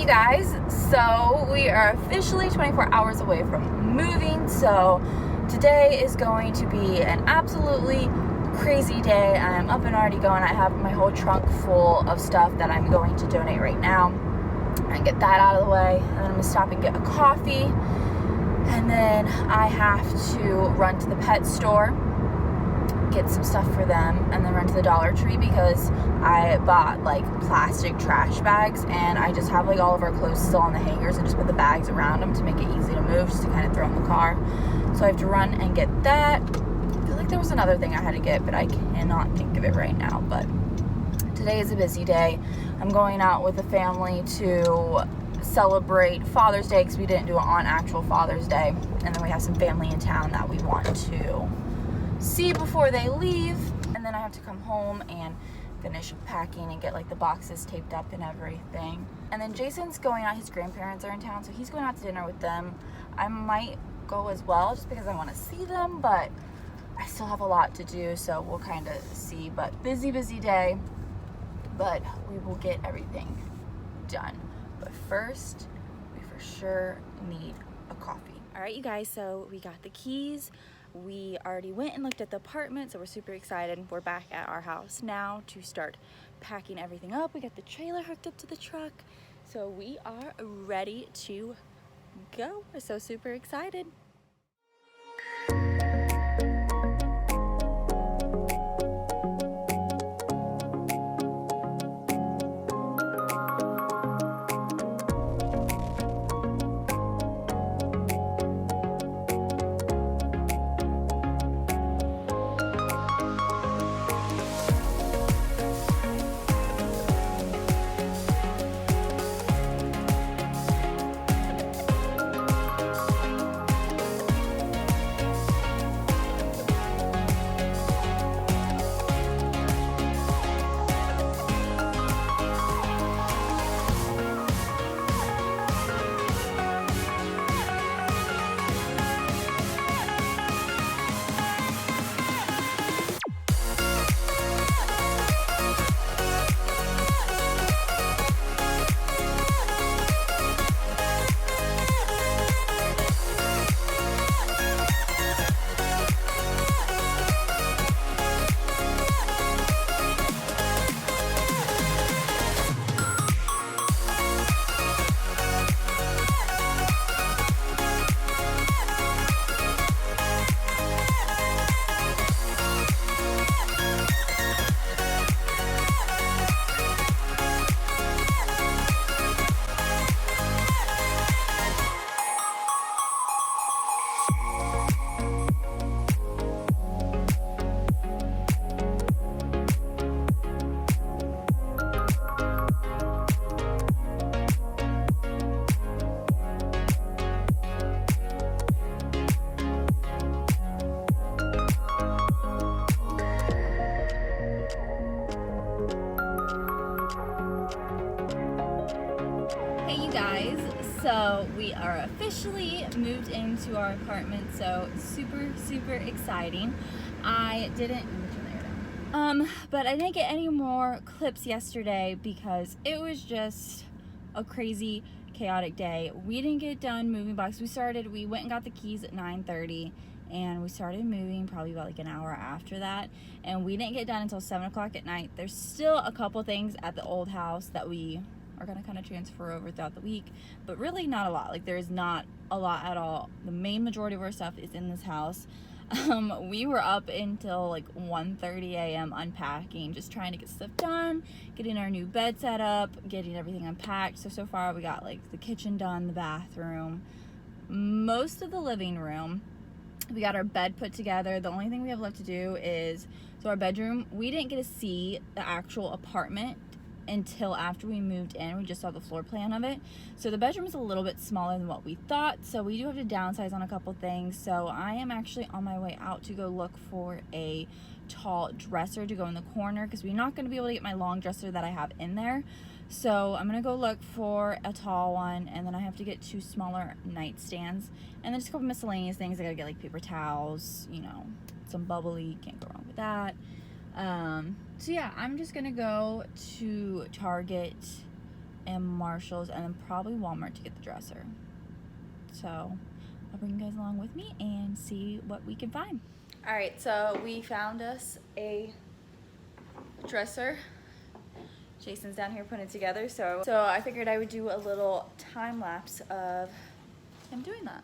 guys, so we are officially 24 hours away from moving, so today is going to be an absolutely crazy day. I'm up and already going. I have my whole trunk full of stuff that I'm going to donate right now and get that out of the way, and then I'm going to stop and get a coffee, and then I have to run to the pet store, get some stuff for them, and then run to the Dollar Tree because I bought like plastic trash bags, and I just have like all of our clothes still on the hangers and just put the bags around them to make it easy to move, just to kind of throw in the car. So I have to run and get that. I feel like there was another thing I had to get, but I cannot think of it right now. But today is a busy day. I'm going out with the family to celebrate Father's Day because we didn't do it on actual Father's Day, and then we have some family in town that we want to see before they leave, and then I have to come home and finish packing and get like the boxes taped up and everything. And then Jason's going out, his grandparents are in town, so he's going out to dinner with them. I might go as well just because I want to see them, but I still have a lot to do, so we'll kind of see. But busy day, but we will get everything done. But first, we for sure need a coffee. All right, you guys, so we got the keys. We already went and looked at the apartment, so we're super excited. We're back at our house now to start packing everything up. We got the trailer hooked up to the truck, so we are ready to go. We're so super excited. Guys, so we are officially moved into our apartment, so super exciting. I didn't but I didn't get any more clips yesterday because it was just a crazy chaotic day. We didn't get done moving boxes. We went and got the keys at 9:30, and we started moving probably about like an hour after that, and we didn't get done until 7 o'clock at night. There's still a couple things at the old house that we are gonna kind of transfer over throughout the week, but really not a lot. Like, there's not a lot at all. The main majority of our stuff is in this house. We were up until like 1:30 a.m. unpacking, just trying to get stuff done, getting our new bed set up, getting everything unpacked. So far we got like the kitchen done, the bathroom, most of the living room. We got our bed put together. The only thing we have left to do is, so our bedroom, we didn't get to see the actual apartment until after we moved in. We just saw the floor plan of it. So the bedroom is a little bit smaller than what we thought, so we do have to downsize on a couple things. So I am actually on my way out to go look for a tall dresser to go in the corner because we're not going to be able to get my long dresser that I have in there. So I'm gonna go look for a tall one, and then I have to get 2 smaller nightstands, and then just a couple miscellaneous things. I gotta get like paper towels, you know, some bubbly, can't go wrong with that. So yeah, I'm just gonna go to Target and Marshall's, and then probably Walmart to get the dresser. So I'll bring you guys along with me and see what we can find. All right, so we found us a dresser. Jason's down here putting it together, so I figured I would do a little time lapse of him doing that.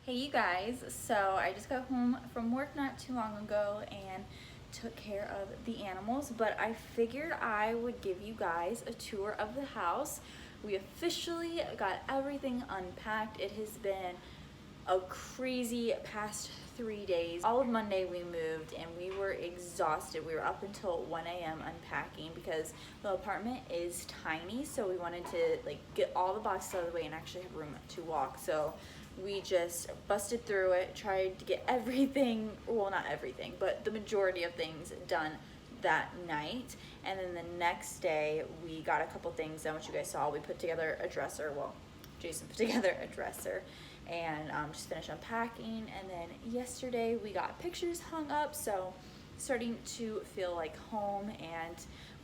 Hey you guys, so I just got home from work not too long ago and took care of the animals, but I figured I would give you guys a tour of the house. We officially got everything unpacked. It has been a crazy past 3 days. All of Monday we moved and we were exhausted. We were up until 1 a.m. unpacking because the apartment is tiny, so we wanted to like get all the boxes out of the way and actually have room to walk. So we just busted through it, tried to get everything, well not everything, but the majority of things done that night. And then the next day we got a couple things done, which you guys saw. We put together a dresser, well Jason put together a dresser, and just finished unpacking. And then yesterday we got pictures hung up, so starting to feel like home, and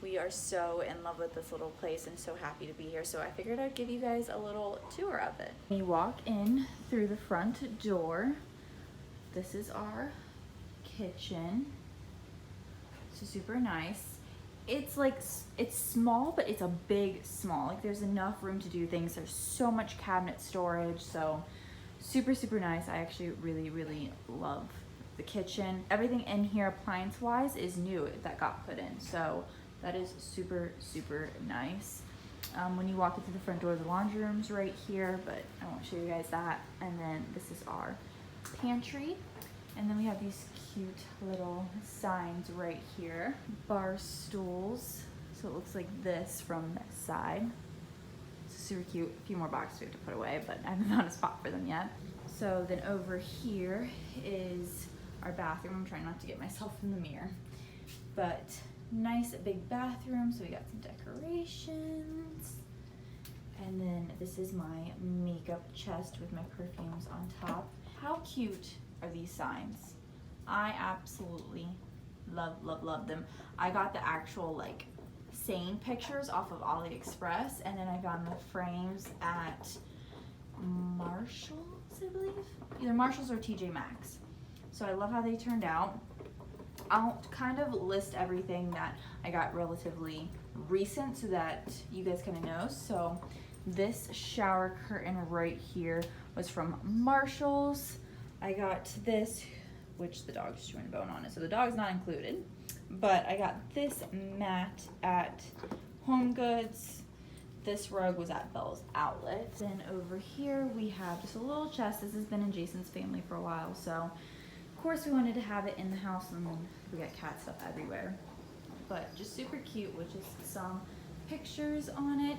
we are so in love with this little place and so happy to be here. So I figured I'd give you guys a little tour of it. We walk in through the front door. This is our kitchen. So super nice. It's like, it's small, but it's a big small. Like there's enough room to do things. There's so much cabinet storage. So super, super nice. I actually really, really love the kitchen. Everything in here appliance wise is new that got put in. So that is super, super nice. When you walk into the front door, the laundry room's right here, but I won't show you guys that. And then this is our pantry. And then we have these cute little signs right here. Bar stools. So it looks like this from this side. It's super cute. A few more boxes we have to put away, but I haven't found a spot for them yet. So then over here is our bathroom. I'm trying not to get myself in the mirror. But nice big bathroom. So we got some decorations. And then this is my makeup chest with my perfumes on top. How cute are these signs? I absolutely love, love, love them. I got the actual like saying pictures off of AliExpress, and then I found the frames at Marshall's. Marshalls, I believe. Either Marshalls or TJ Maxx. So I love how they turned out. I'll kind of list everything that I got relatively recent so that you guys kind of know. So this shower curtain right here was from Marshalls. I got this, which the dog's chewing a bone on it, so the dog's not included. But I got this mat at Home Goods. This rug was at Bell's Outlet. Then over here we have just a little chest. This has been in Jason's family for a while, so of course we wanted to have it in the house, and then we got cat stuff everywhere. But just super cute with just some pictures on it.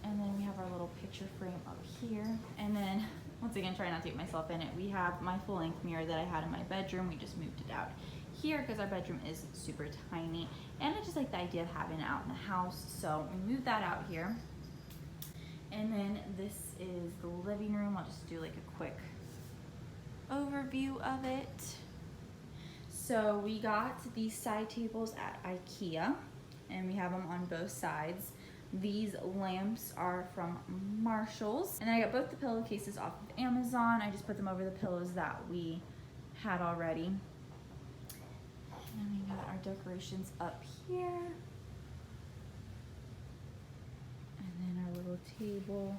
And then we have our little picture frame up here. And then, once again, try not to get myself in it, we have my full-length mirror that I had in my bedroom. We just moved it out here because our bedroom is super tiny. And I just like the idea of having it out in the house. So we moved that out here. And then this is the living room. I'll just do like a quick overview of it. So we got these side tables at IKEA, and we have them on both sides. These lamps are from Marshalls. And then I got both the pillowcases off of Amazon. I just put them over the pillows that we had already. And then we got our decorations up here. And then our little table.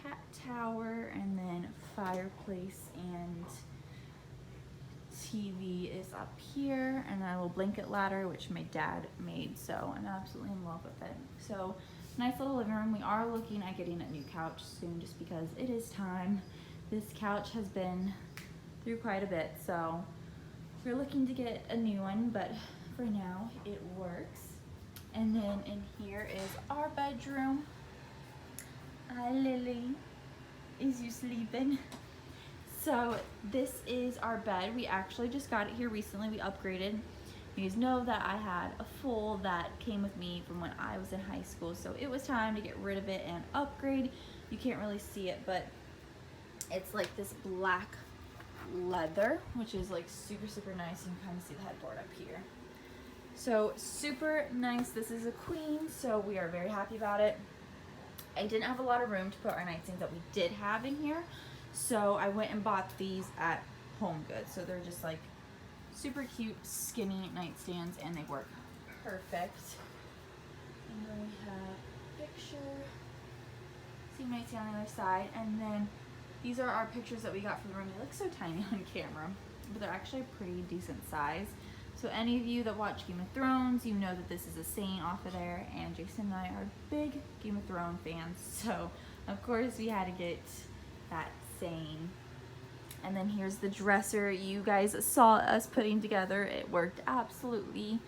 Cat tower, and then fireplace and TV is up here, and a little blanket ladder which my dad made, so I'm absolutely in love with it. So nice little living room. We are looking at getting a new couch soon just because it is time. This couch has been through quite a bit, so we're looking to get a new one, but for now it works. And then in here is our bedroom. Hi Lily, is you sleeping? So this is our bed. We actually just got it here recently. We upgraded. You guys know that I had a full that came with me from when I was in high school, so it was time to get rid of it and upgrade. You can't really see it, but it's like this black leather, which is like super, super nice. You can kind of see the headboard up here. So super nice. This is a queen, so we are very happy about it. I didn't have a lot of room to put our nightstands that we did have in here, so I went and bought these at Home Goods. So they're just like super cute, skinny nightstands, and they work perfect. And then we have picture, same nightstand on the other side, and then these are our pictures that we got from the room. They look so tiny on camera, but they're actually a pretty decent size. So any of you that watch Game of Thrones, you know that this is a saying off of there, and Jason and I are big Game of Thrones fans, so of course we had to get that saying. And then here's the dresser you guys saw us putting together. It worked absolutely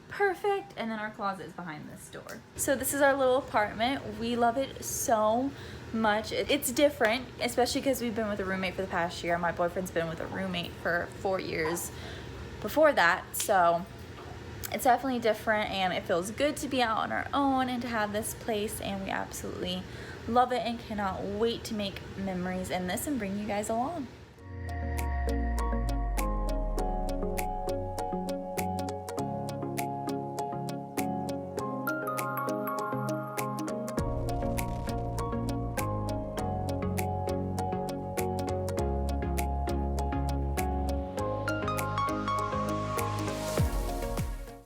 perfect. And then our closet is behind this door. So this is our little apartment. We love it so much. It's different, especially because we've been with a roommate for the past year. My boyfriend's been with a roommate for 4 years before that, so it's definitely different, and it feels good to be out on our own and to have this place, and we absolutely love it and cannot wait to make memories in this and bring you guys along.